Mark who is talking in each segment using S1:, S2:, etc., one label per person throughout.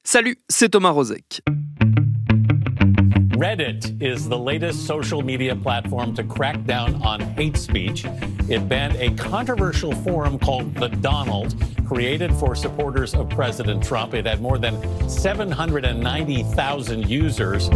S1: Salut, c'est Thomas Rozek.
S2: Reddit is the latest social media platform to crack down on hate speech. It banned a controversial forum called The Donald, created for supporters of President Trump. It had more than 790,000 users.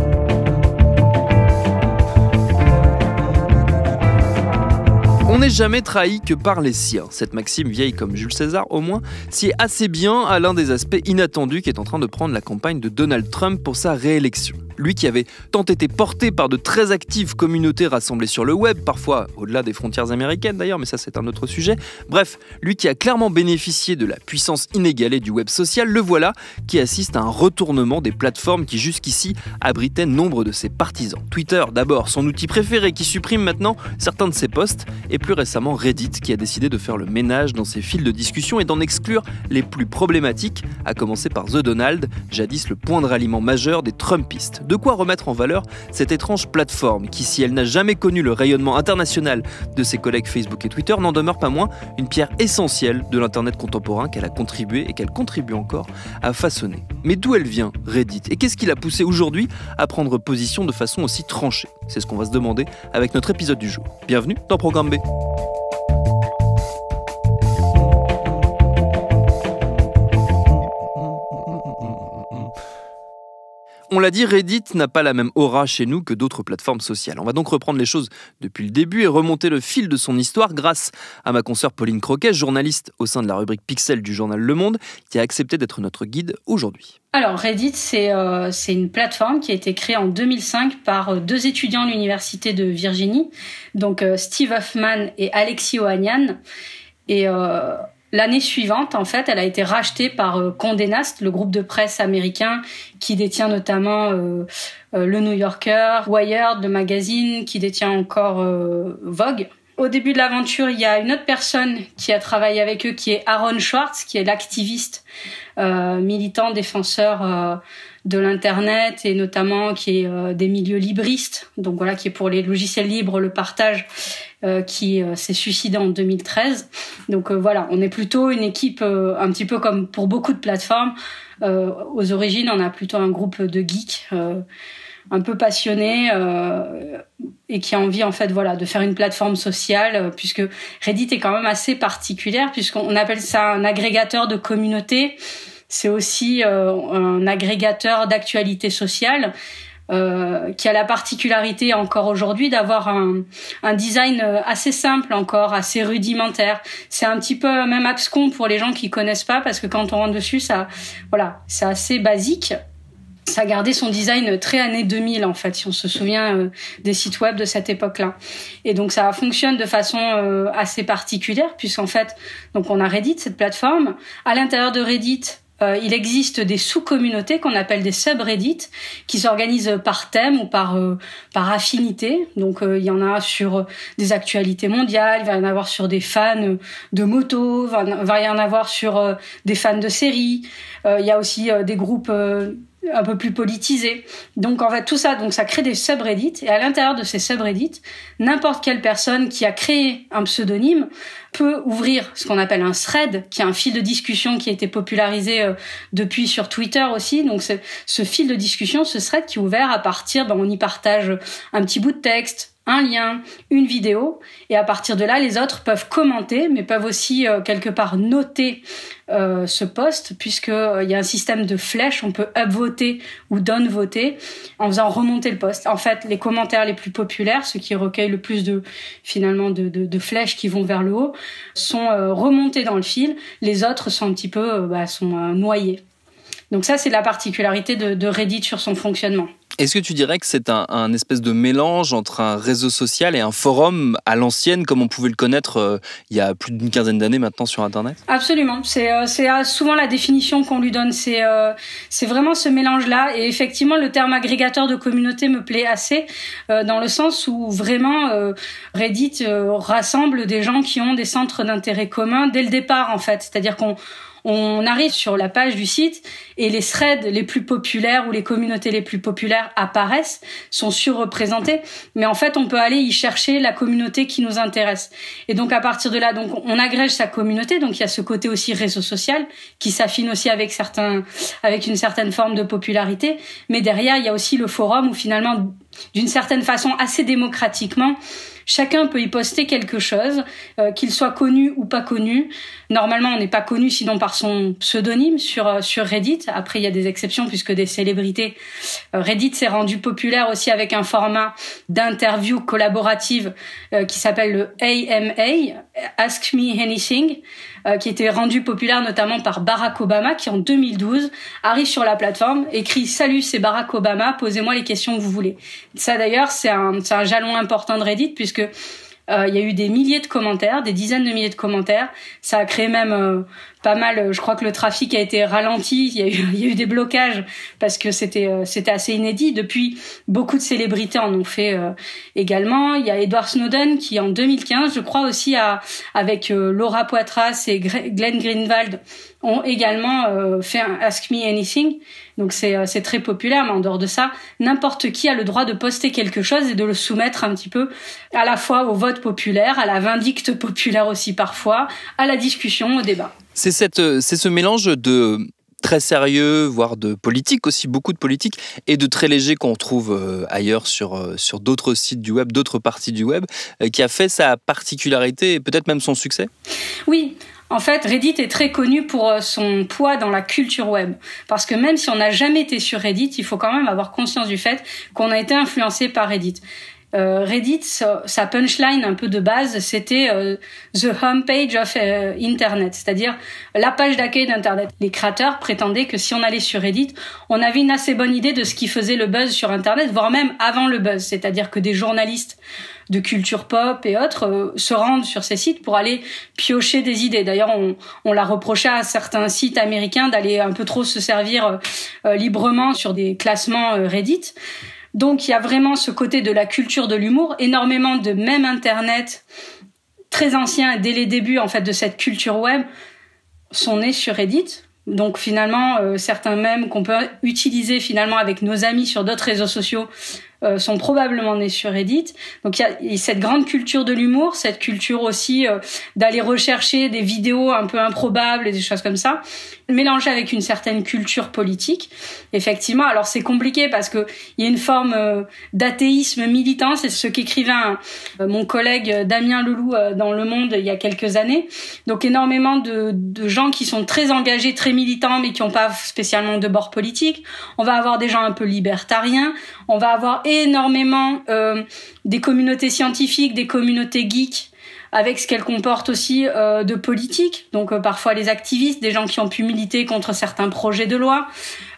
S1: On n'est jamais trahi que par les siens. Cette maxime, vieille comme Jules César au moins, sied assez bien à l'un des aspects inattendus qui est en train de prendre la campagne de Donald Trump pour sa réélection. Lui qui avait tant été porté par de très actives communautés rassemblées sur le web, parfois au-delà des frontières américaines d'ailleurs, mais ça c'est un autre sujet. Bref, lui qui a clairement bénéficié de la puissance inégalée du web social, le voilà qui assiste à un retournement des plateformes qui jusqu'ici abritaient nombre de ses partisans. Twitter d'abord, son outil préféré qui supprime maintenant certains de ses posts, et plus récemment Reddit qui a décidé de faire le ménage dans ses fils de discussion et d'en exclure les plus problématiques, à commencer par The Donald, jadis le point de ralliement majeur des Trumpistes. De quoi remettre en valeur cette étrange plateforme qui, si elle n'a jamais connu le rayonnement international de ses collègues Facebook et Twitter, n'en demeure pas moins une pierre essentielle de l'Internet contemporain qu'elle a contribué et qu'elle contribue encore à façonner. Mais d'où elle vient, Reddit ? Et qu'est-ce qui l'a poussé aujourd'hui à prendre position de façon aussi tranchée ? C'est ce qu'on va se demander avec notre épisode du jour. Bienvenue dans Programme B. On l'a dit, Reddit n'a pas la même aura chez nous que d'autres plateformes sociales. On va donc reprendre les choses depuis le début et remonter le fil de son histoire grâce à ma consoeur Pauline Croquet, journaliste au sein de la rubrique Pixel du journal Le Monde, qui a accepté d'être notre guide aujourd'hui.
S3: Alors Reddit, c'est une plateforme qui a été créée en 2005 par deux étudiants de l'université de Virginie, donc Steve Huffman et Alexis Ohanian. Et l'année suivante, en fait, elle a été rachetée par Condé Nast, le groupe de presse américain qui détient notamment le New Yorker, Wired, le magazine, qui détient encore Vogue. Au début de l'aventure, il y a une autre personne qui a travaillé avec eux, qui est Aaron Swartz, qui est l'activiste militant défenseur de l'internet et notamment qui est des milieux libristes, donc voilà, qui est pour les logiciels libres, le partage, qui s'est suicidé en 2013. Donc voilà, on est plutôt une équipe un petit peu comme pour beaucoup de plateformes. Aux origines, on a plutôt un groupe de geeks un peu passionnés et qui a envie en fait voilà de faire une plateforme sociale, puisque Reddit est quand même assez particulière puisqu'on appelle ça un agrégateur de communautés. C'est aussi un agrégateur d'actualité sociale qui a la particularité encore aujourd'hui d'avoir un design assez simple encore, assez rudimentaire. C'est un petit peu même abscon pour les gens qui connaissent pas parce que quand on rentre dessus, ça, voilà, c'est assez basique. Ça a gardé son design très années 2000 en fait, si on se souvient des sites web de cette époque-là. Et donc ça fonctionne de façon assez particulière puisqu'en fait, donc on a Reddit, cette plateforme. À l'intérieur de Reddit, il existe des sous-communautés qu'on appelle des subreddits qui s'organisent par thème ou par affinité. Donc il y en a sur des actualités mondiales, il va y en avoir sur des fans de moto, il va y en avoir sur des fans de séries. Il y a aussi des groupes un peu plus politisés. Donc en fait tout ça, donc ça crée des subreddits et à l'intérieur de ces subreddits, n'importe quelle personne qui a créé un pseudonyme peut ouvrir ce qu'on appelle un thread, qui est un fil de discussion qui a été popularisé depuis sur Twitter aussi. Donc c'est ce fil de discussion, ce thread qui est ouvert à partir, on y partage un petit bout de texte, un lien, une vidéo, et à partir de là, les autres peuvent commenter, mais peuvent aussi quelque part noter ce post, puisqu'il y a un système de flèches, on peut upvoter ou downvoter en faisant remonter le post. En fait, les commentaires les plus populaires, ceux qui recueillent le plus de flèches qui vont vers le haut, sont remontés dans le fil. Les autres sont un petit peu noyés. Donc ça, c'est la particularité de Reddit sur son fonctionnement.
S1: Est-ce que tu dirais que c'est un espèce de mélange entre un réseau social et un forum à l'ancienne, comme on pouvait le connaître il y a plus d'une quinzaine d'années maintenant sur Internet ?
S3: Absolument. C'est souvent la définition qu'on lui donne. C'est vraiment ce mélange-là. Et effectivement, le terme agrégateur de communauté me plaît assez, dans le sens où vraiment Reddit rassemble des gens qui ont des centres d'intérêt communs dès le départ, en fait. C'est-à-dire qu'on on arrive sur la page du site et les threads les plus populaires ou les communautés les plus populaires apparaissent, sont surreprésentés, mais en fait on peut aller y chercher la communauté qui nous intéresse. Et donc à partir de là, donc on agrège sa communauté, donc il y a ce côté aussi réseau social qui s'affine aussi avec une certaine forme de popularité, mais derrière il y a aussi le forum où finalement d'une certaine façon assez démocratiquement chacun peut y poster quelque chose, qu'il soit connu ou pas connu. Normalement, on n'est pas connu sinon par son pseudonyme sur Reddit. Après, il y a des exceptions puisque des célébrités. Reddit s'est rendu populaire aussi avec un format d'interview collaborative qui s'appelle le AMA, Ask Me Anything, qui était rendu populaire notamment par Barack Obama, qui en 2012 arrive sur la plateforme, écrit « Salut, c'est Barack Obama, posez-moi les questions que vous voulez ». Ça d'ailleurs, c'est un jalon important de Reddit puisque il y a eu des milliers de commentaires, des dizaines de milliers de commentaires. Ça a créé même pas mal. Je crois que le trafic a été ralenti. Il y a eu des blocages parce que c'était assez inédit. Depuis, beaucoup de célébrités en ont fait également. Il y a Edward Snowden qui, en 2015, je crois aussi, avec Laura Poitras et Glenn Greenwald, ont également fait un Ask Me Anything. Donc c'est très populaire, mais en dehors de ça, n'importe qui a le droit de poster quelque chose et de le soumettre un petit peu à la fois au vote populaire, à la vindicte populaire aussi parfois, à la discussion, au débat.
S1: C'est ce mélange de très sérieux, voire de politique aussi, beaucoup de politique, et de très léger qu'on trouve ailleurs sur d'autres sites du web, d'autres parties du web, qui a fait sa particularité et peut-être même son succès ?
S3: Oui. En fait, Reddit est très connu pour son poids dans la culture web. Parce que même si on n'a jamais été sur Reddit, il faut quand même avoir conscience du fait qu'on a été influencé par Reddit. Reddit, sa punchline un peu de base, c'était the homepage of Internet, c'est-à-dire la page d'accueil d'Internet. Les créateurs prétendaient que si on allait sur Reddit, on avait une assez bonne idée de ce qui faisait le buzz sur Internet, voire même avant le buzz, c'est-à-dire que des journalistes de culture pop et autres se rendent sur ces sites pour aller piocher des idées. D'ailleurs, on l'a reproché à certains sites américains d'aller un peu trop se servir librement sur des classements Reddit. Donc, il y a vraiment ce côté de la culture de l'humour, énormément de mèmes Internet très anciens dès les débuts en fait de cette culture web sont nés sur Reddit. Donc finalement, certains mèmes qu'on peut utiliser finalement avec nos amis sur d'autres réseaux sociaux sont probablement nés sur Reddit. Donc il y a cette grande culture de l'humour, cette culture aussi d'aller rechercher des vidéos un peu improbables et des choses comme ça, mélangées avec une certaine culture politique. Effectivement, alors c'est compliqué parce que il y a une forme d'athéisme militant, c'est ce qu'écrivait mon collègue Damien Leloup dans Le Monde il y a quelques années. Donc énormément de gens qui sont très engagés, très militants, mais qui n'ont pas spécialement de bord politique. On va avoir des gens un peu libertariens, on va avoir énormément des communautés scientifiques, des communautés geeks, avec ce qu'elles comportent aussi de politique. Donc parfois les activistes, des gens qui ont pu militer contre certains projets de loi,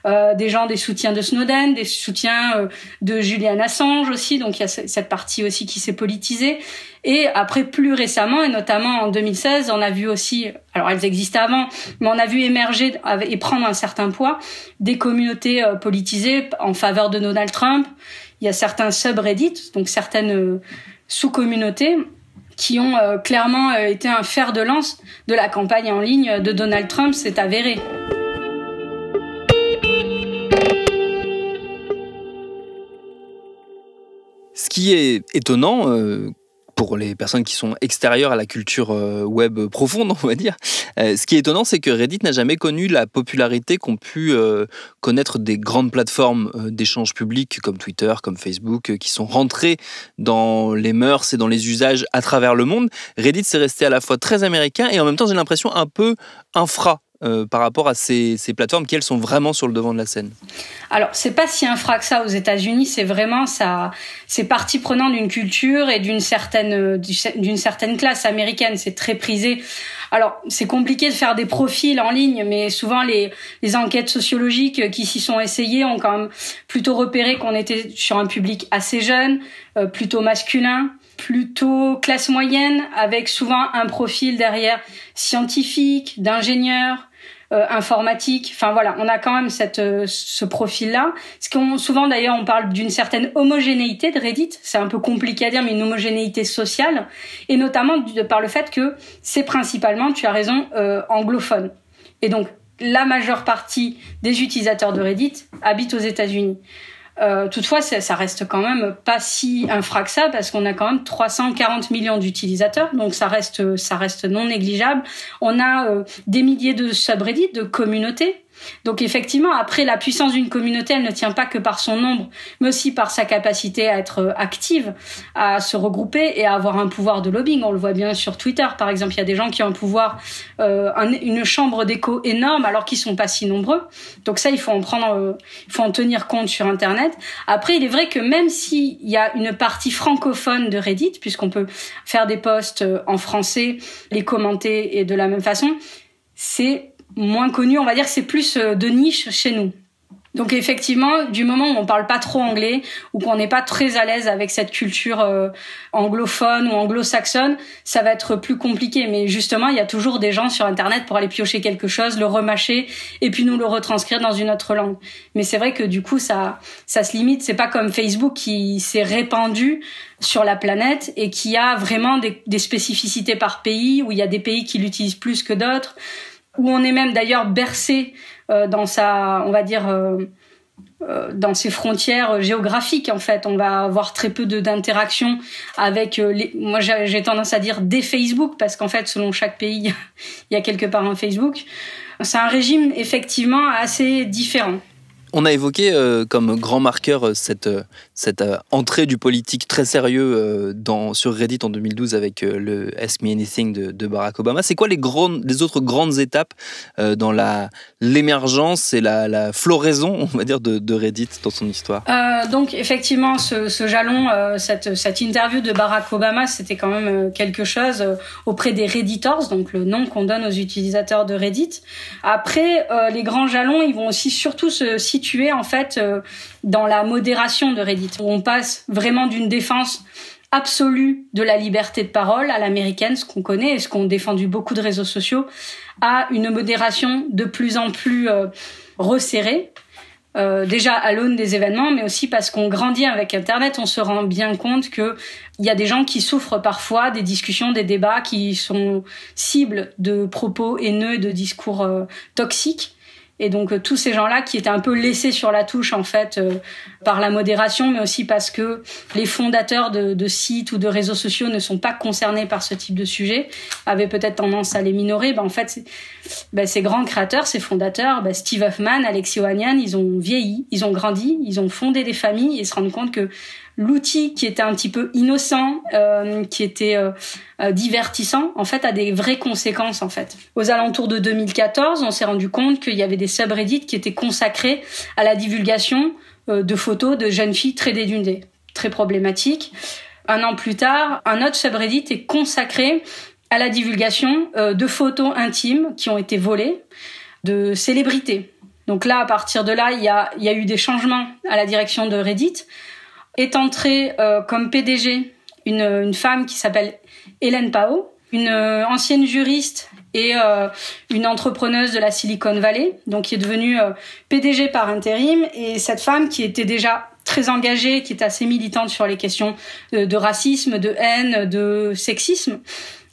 S3: des soutiens de Snowden, des soutiens de Julian Assange aussi. Donc il y a cette partie aussi qui s'est politisée. Et après, plus récemment, et notamment en 2016, on a vu aussi, alors elles existaient avant, mais on a vu émerger et prendre un certain poids des communautés politisées en faveur de Donald Trump. Il y a certains subreddits, donc certaines sous-communautés, qui ont clairement été un fer de lance de la campagne en ligne de Donald Trump, c'est avéré.
S1: Ce qui est étonnant, pour les personnes qui sont extérieures à la culture web profonde, on va dire, ce qui est étonnant, c'est que Reddit n'a jamais connu la popularité qu'ont pu connaître des grandes plateformes d'échange public comme Twitter, comme Facebook, qui sont rentrées dans les mœurs et dans les usages à travers le monde. Reddit, c'est resté à la fois très américain et en même temps, j'ai l'impression, un peu infra par rapport à ces plateformes qui, elles, sont vraiment sur le devant de la scène.
S3: Alors, c'est pas si infra que ça aux États-Unis, c'est vraiment ça, c'est partie prenante d'une culture et d'une certaine classe américaine, c'est très prisé. Alors, c'est compliqué de faire des profils en ligne, mais souvent les enquêtes sociologiques qui s'y sont essayées ont quand même plutôt repéré qu'on était sur un public assez jeune, plutôt masculin, plutôt classe moyenne, avec souvent un profil derrière scientifique, d'ingénieur, informatique. Enfin voilà, on a quand même ce profil-là. Souvent d'ailleurs, on parle d'une certaine homogénéité de Reddit. C'est un peu compliqué à dire, mais une homogénéité sociale, et notamment par le fait que c'est principalement, tu as raison, anglophone. Et donc, la majeure partie des utilisateurs de Reddit habitent aux États-Unis. Toutefois, ça reste quand même pas si infra que ça, parce qu'on a quand même 340 millions d'utilisateurs, donc ça reste non négligeable. On a des milliers de subreddits, de communautés. Donc effectivement, après, la puissance d'une communauté, elle ne tient pas que par son nombre, mais aussi par sa capacité à être active, à se regrouper et à avoir un pouvoir de lobbying. On le voit bien sur Twitter, par exemple. Il y a des gens qui ont un pouvoir, une chambre d'écho énorme, alors qu'ils sont pas si nombreux. Donc ça, il faut en tenir compte sur Internet. Après, il est vrai que même s'il y a une partie francophone de Reddit, puisqu'on peut faire des posts en français, les commenter et de la même façon, c'est moins connu, on va dire que c'est plus de niche chez nous. Donc effectivement, du moment où on parle pas trop anglais ou qu'on n'est pas très à l'aise avec cette culture anglophone ou anglo-saxonne, ça va être plus compliqué. Mais justement, il y a toujours des gens sur Internet pour aller piocher quelque chose, le remâcher et puis nous le retranscrire dans une autre langue. Mais c'est vrai que du coup, ça se limite. C'est pas comme Facebook qui s'est répandu sur la planète et qui a vraiment des spécificités par pays, où il y a des pays qui l'utilisent plus que d'autres, où on est même d'ailleurs bercé dans sa, on va dire, dans ses frontières géographiques. En fait, on va avoir très peu d'interactions avec moi j'ai tendance à dire des Facebook, parce qu'en fait, selon chaque pays, il y a quelque part un Facebook. C'est un régime effectivement assez différent.
S1: On a évoqué comme grand marqueur cette entrée du politique très sérieux sur Reddit en 2012 avec le Ask Me Anything de Barack Obama. C'est quoi les autres grandes étapes dans l'émergence et la floraison, on va dire, de Reddit dans son histoire?
S3: Donc effectivement, ce jalon, cette interview de Barack Obama, c'était quand même quelque chose auprès des Redditors, donc le nom qu'on donne aux utilisateurs de Reddit. Après, les grands jalons, ils vont aussi surtout se situer en fait dans la modération de Reddit, où on passe vraiment d'une défense absolue de la liberté de parole à l'américaine, ce qu'on connaît et ce qu'ont défendu beaucoup de réseaux sociaux, à une modération de plus en plus resserrée. Déjà à l'aune des événements, mais aussi parce qu'on grandit avec Internet, on se rend bien compte que il y a des gens qui souffrent parfois des discussions, des débats qui sont cibles de propos haineux et de discours toxiques. Et donc tous ces gens-là qui étaient un peu laissés sur la touche en fait par la modération, mais aussi parce que les fondateurs de sites ou de réseaux sociaux ne sont pas concernés par ce type de sujet, avaient peut-être tendance à les minorer. En fait, ces grands créateurs, ces fondateurs, Steve Huffman, Alexis Ohanian, ils ont vieilli, ils ont grandi, ils ont fondé des familles et se rendent compte que l'outil qui était un petit peu innocent, qui était divertissant, en fait, a des vraies conséquences, en fait. Aux alentours de 2014, on s'est rendu compte qu'il y avait des subreddits qui étaient consacrés à la divulgation de photos de jeunes filles très dénudées, très problématiques. Un an plus tard, un autre subreddit est consacré à la divulgation de photos intimes qui ont été volées de célébrités. Donc là, à partir de là, il y a eu des changements à la direction de Reddit. Est entrée comme PDG une femme qui s'appelle Ellen Pao, une ancienne juriste et une entrepreneuse de la Silicon Valley, donc qui est devenue PDG par intérim. Et cette femme, qui était déjà très engagée, qui est assez militante sur les questions de racisme, de haine, de sexisme,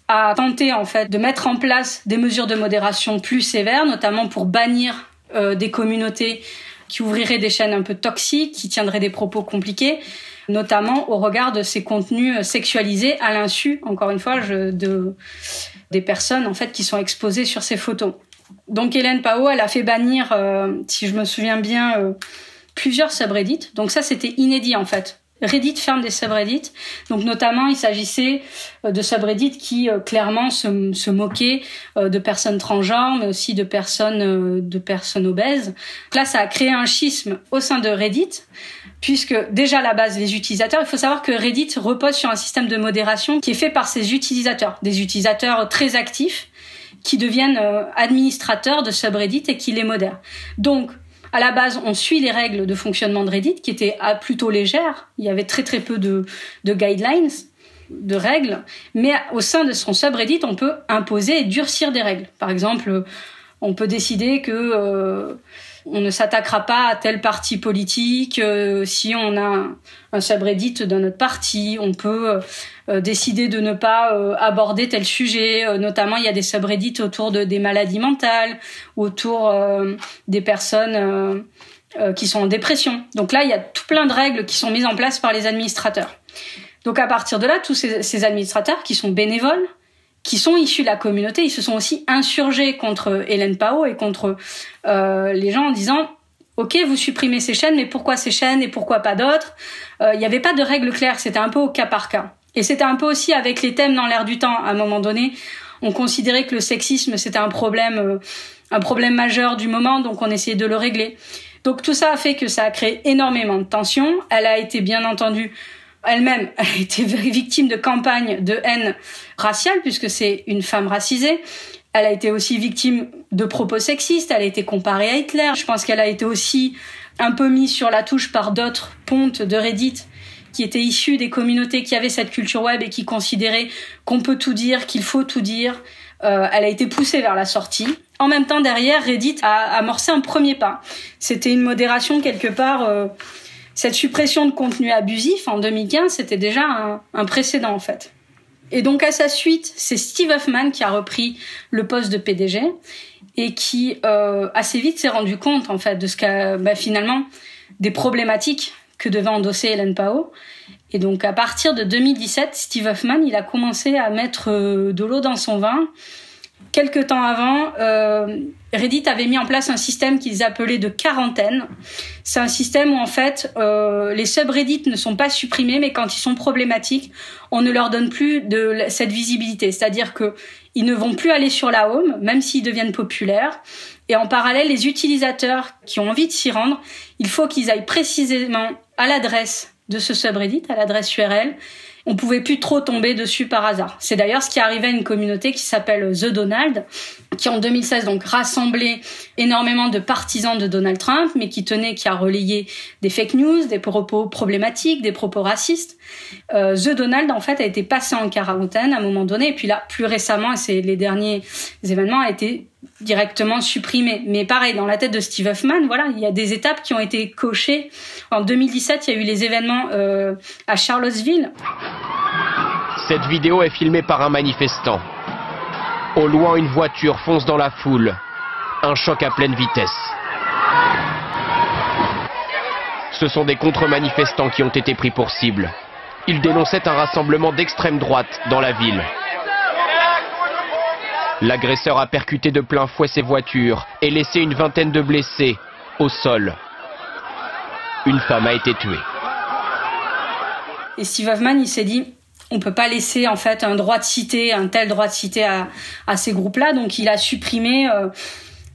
S3: a tenté en fait de mettre en place des mesures de modération plus sévères, notamment pour bannir des communautés qui ouvriraient des chaînes un peu toxiques, qui tiendraient des propos compliqués, notamment au regard de ces contenus sexualisés à l'insu, encore une fois, des personnes en fait qui sont exposées sur ces photos. Donc Ellen Pao, elle a fait bannir, si je me souviens bien, plusieurs subreddits. Donc ça, c'était inédit en fait. Reddit ferme des subreddits. Donc notamment, il s'agissait de subreddits qui clairement se moquaient de personnes transgenres, mais aussi de personnes obèses. Là, ça a créé un schisme au sein de Reddit, puisque déjà à la base, les utilisateurs, il faut savoir que Reddit repose sur un système de modération qui est fait par ses utilisateurs, des utilisateurs très actifs qui deviennent administrateurs de subreddits et qui les modèrent. Donc, à la base, on suit les règles de fonctionnement de Reddit qui étaient plutôt légères. Il y avait très très peu de guidelines, de règles. Mais au sein de son subreddit, on peut imposer et durcir des règles. Par exemple, on peut décider que On ne s'attaquera pas à tel parti politique. Si on a un subreddit dans notre parti, on peut décider de ne pas aborder tel sujet. Notamment, il y a des subreddits autour des maladies mentales, autour des personnes qui sont en dépression. Donc là, il y a tout plein de règles qui sont mises en place par les administrateurs. Donc à partir de là, tous ces administrateurs qui sont bénévoles, qui sont issus de la communauté, ils se sont aussi insurgés contre Ellen Pao et contre les gens en disant « Ok, vous supprimez ces chaînes, mais pourquoi ces chaînes et pourquoi pas d'autres ?» Il n'y avait pas de règles claires, c'était un peu au cas par cas. Et c'était un peu aussi avec les thèmes dans l'air du temps. À un moment donné, on considérait que le sexisme, c'était un problème majeur du moment, donc on essayait de le régler. Donc tout ça a fait que ça a créé énormément de tensions. Elle a été bien entendu elle-même a été victime de campagnes de haine raciale, puisque c'est une femme racisée. Elle a été aussi victime de propos sexistes, elle a été comparée à Hitler. Je pense qu'elle a été aussi un peu mise sur la touche par d'autres pontes de Reddit qui étaient issus des communautés qui avaient cette culture web et qui considéraient qu'on peut tout dire, qu'il faut tout dire. Elle a été poussée vers la sortie. En même temps, derrière, Reddit a amorcé un premier pas. C'était une modération quelque part. Cette suppression de contenu abusif en 2015, c'était déjà un précédent en fait. Et donc à sa suite, c'est Steve Huffman qui a repris le poste de PDG et qui assez vite s'est rendu compte en fait de ce qu'a finalement des problématiques que devait endosser Ellen Pao. Et donc à partir de 2017, Steve Huffman, il a commencé à mettre de l'eau dans son vin. Quelque temps avant, Reddit avait mis en place un système qu'ils appelaient de quarantaine. C'est un système où en fait les subreddits ne sont pas supprimés, mais quand ils sont problématiques, on ne leur donne plus de cette visibilité. C'est-à-dire que ils ne vont plus aller sur la home, même s'ils deviennent populaires. Et en parallèle, les utilisateurs qui ont envie de s'y rendre, il faut qu'ils aillent précisément à l'adresse de ce subreddit, à l'adresse URL. On pouvait plus trop tomber dessus par hasard. C'est d'ailleurs ce qui arrivait à une communauté qui s'appelle The Donald, qui en 2016 donc rassemblait énormément de partisans de Donald Trump, mais qui a relayé des fake news, des propos problématiques, des propos racistes. The Donald en fait a été passé en quarantaine à un moment donné, et puis là plus récemment, et c'est les derniers événements, a été directement supprimé. Mais pareil, dans la tête de Steve Huffman, voilà, il y a des étapes qui ont été cochées. En 2017, il y a eu les événements à Charlottesville.
S4: Cette vidéo est filmée par un manifestant. Au loin, une voiture fonce dans la foule. Un choc à pleine vitesse. Ce sont des contre-manifestants qui ont été pris pour cible. Ils dénonçaient un rassemblement d'extrême droite dans la ville. L'agresseur a percuté de plein fouet ses voitures et laissé une vingtaine de blessés au sol. Une femme a été tuée.
S3: Et Steve Huffman, il s'est dit, on peut pas laisser en fait un tel droit de cité à ces groupes-là, donc il a supprimé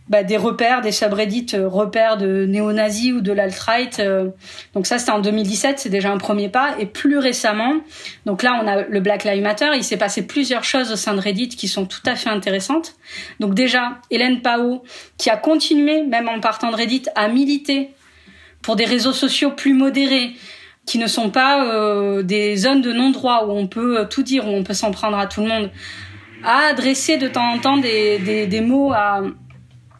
S3: des repères, des subreddits repères de néo-nazis ou de l'alt-right. Donc ça, c'était en 2017, c'est déjà un premier pas. Et plus récemment, donc là, on a le Black Lives Matter. Il s'est passé plusieurs choses au sein de Reddit qui sont tout à fait intéressantes. Donc déjà, Ellen Pao, qui a continué, même en partant de Reddit, à militer pour des réseaux sociaux plus modérés, qui ne sont pas des zones de non-droit où on peut tout dire, où on peut s'en prendre à tout le monde, a adressé de temps en temps des mots à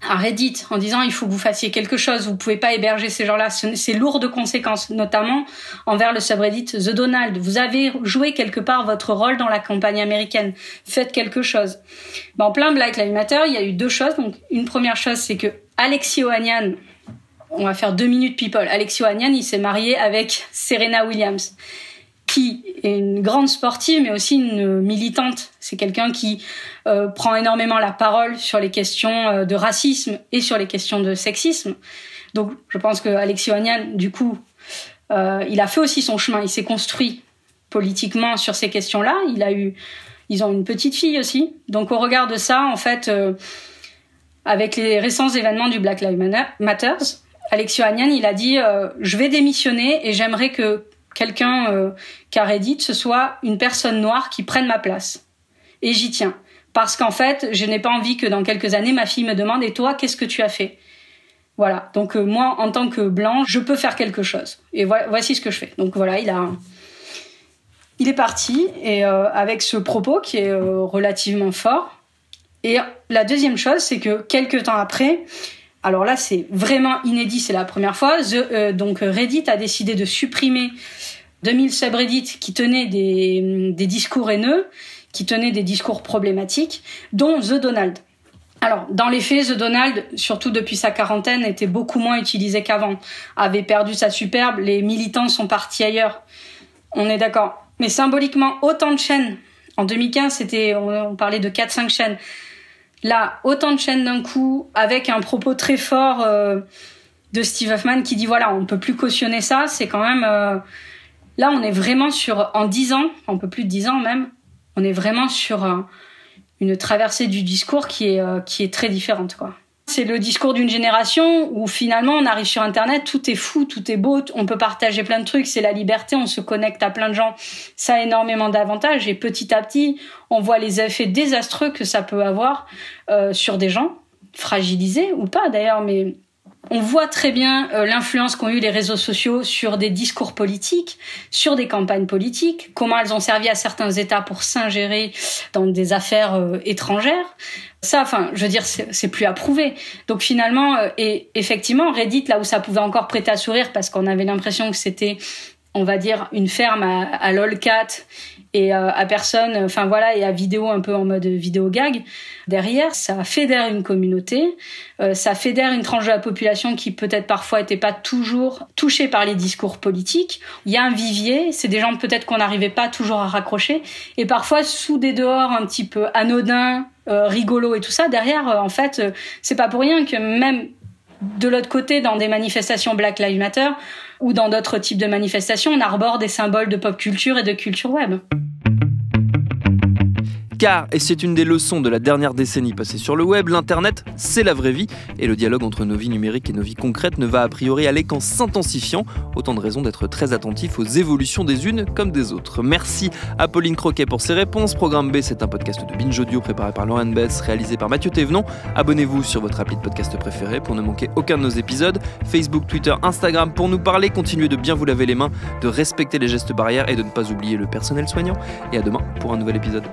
S3: Reddit en disant il faut que vous fassiez quelque chose, vous pouvez pas héberger ces gens-là, c'est lourd de conséquences, notamment envers le subreddit The Donald. Vous avez joué quelque part votre rôle dans la campagne américaine, faites quelque chose. En plein Black Lives Matter, il y a eu deux choses. Donc une première chose, c'est que Alexis Ohanian, on va faire 2 minutes people. Alexis Ohanian, il s'est marié avec Serena Williams, qui est une grande sportive, mais aussi une militante. C'est quelqu'un qui prend énormément la parole sur les questions de racisme et sur les questions de sexisme. Donc, je pense que Alexis Ohanian, du coup, il a fait aussi son chemin. Il s'est construit politiquement sur ces questions-là. Ils ont une petite fille aussi. Donc, au regard de ça, en fait, avec les récents événements du Black Lives Matter, Alexis Ohanian, il a dit je vais démissionner et j'aimerais que quelqu'un qu'à Reddit, ce soit une personne noire qui prenne ma place. Et j'y tiens. Parce qu'en fait, je n'ai pas envie que dans quelques années, ma fille me demande « Et toi, qu'est-ce que tu as fait ?» Voilà. Donc moi, en tant que blanc, je peux faire quelque chose. Et voici ce que je fais. Donc voilà, il est parti et avec ce propos qui est relativement fort. Et la deuxième chose, c'est que quelques temps après, alors là c'est vraiment inédit, c'est la première fois, donc Reddit a décidé de supprimer 2000 subreddits qui tenaient des discours haineux, qui tenaient des discours problématiques, dont The Donald. Alors, dans les faits, The Donald, surtout depuis sa quarantaine, était beaucoup moins utilisé qu'avant, avait perdu sa superbe, les militants sont partis ailleurs. On est d'accord. Mais symboliquement, autant de chaînes. En 2015, on parlait de 4-5 chaînes. Là, autant de chaînes d'un coup, avec un propos très fort de Steve Huffman qui dit voilà, on peut plus cautionner ça, c'est quand même... là, on est vraiment en 10 ans, un peu plus de 10 ans même, on est vraiment sur une traversée du discours qui est très différente, quoi. C'est le discours d'une génération où finalement on arrive sur Internet, tout est fou, tout est beau, on peut partager plein de trucs, c'est la liberté, on se connecte à plein de gens, ça a énormément d'avantages et petit à petit on voit les effets désastreux que ça peut avoir sur des gens, fragilisés ou pas d'ailleurs, mais on voit très bien l'influence qu'ont eu les réseaux sociaux sur des discours politiques, sur des campagnes politiques, comment elles ont servi à certains États pour s'ingérer dans des affaires étrangères. Ça, enfin, je veux dire, c'est plus à prouver. Donc finalement, et effectivement, Reddit, là où ça pouvait encore prêter à sourire, parce qu'on avait l'impression que c'était, on va dire, une ferme à lolcat et à personne, enfin voilà, et à vidéo un peu en mode vidéo gag. Derrière, ça fédère une communauté, ça fédère une tranche de la population qui peut-être parfois était pas toujours touchée par les discours politiques. Il y a un vivier, c'est des gens peut-être qu'on n'arrivait pas toujours à raccrocher, et parfois sous des dehors un petit peu anodins, rigolos et tout ça, derrière, en fait, c'est pas pour rien que même de l'autre côté, dans des manifestations Black Lives Matter ou dans d'autres types de manifestations, on arbore des symboles de pop culture et de culture web.
S1: Car, et c'est une des leçons de la dernière décennie passée sur le web, l'internet, c'est la vraie vie, et le dialogue entre nos vies numériques et nos vies concrètes ne va a priori aller qu'en s'intensifiant, autant de raisons d'être très attentif aux évolutions des unes comme des autres. Merci à Pauline Croquet pour ses réponses. Programme B, c'est un podcast de Binge Audio préparé par Laurent Bess, réalisé par Mathieu Thévenon. Abonnez-vous sur votre appli de podcast préféré pour ne manquer aucun de nos épisodes. Facebook, Twitter, Instagram pour nous parler. Continuez de bien vous laver les mains, de respecter les gestes barrières et de ne pas oublier le personnel soignant. Et à demain pour un nouvel épisode.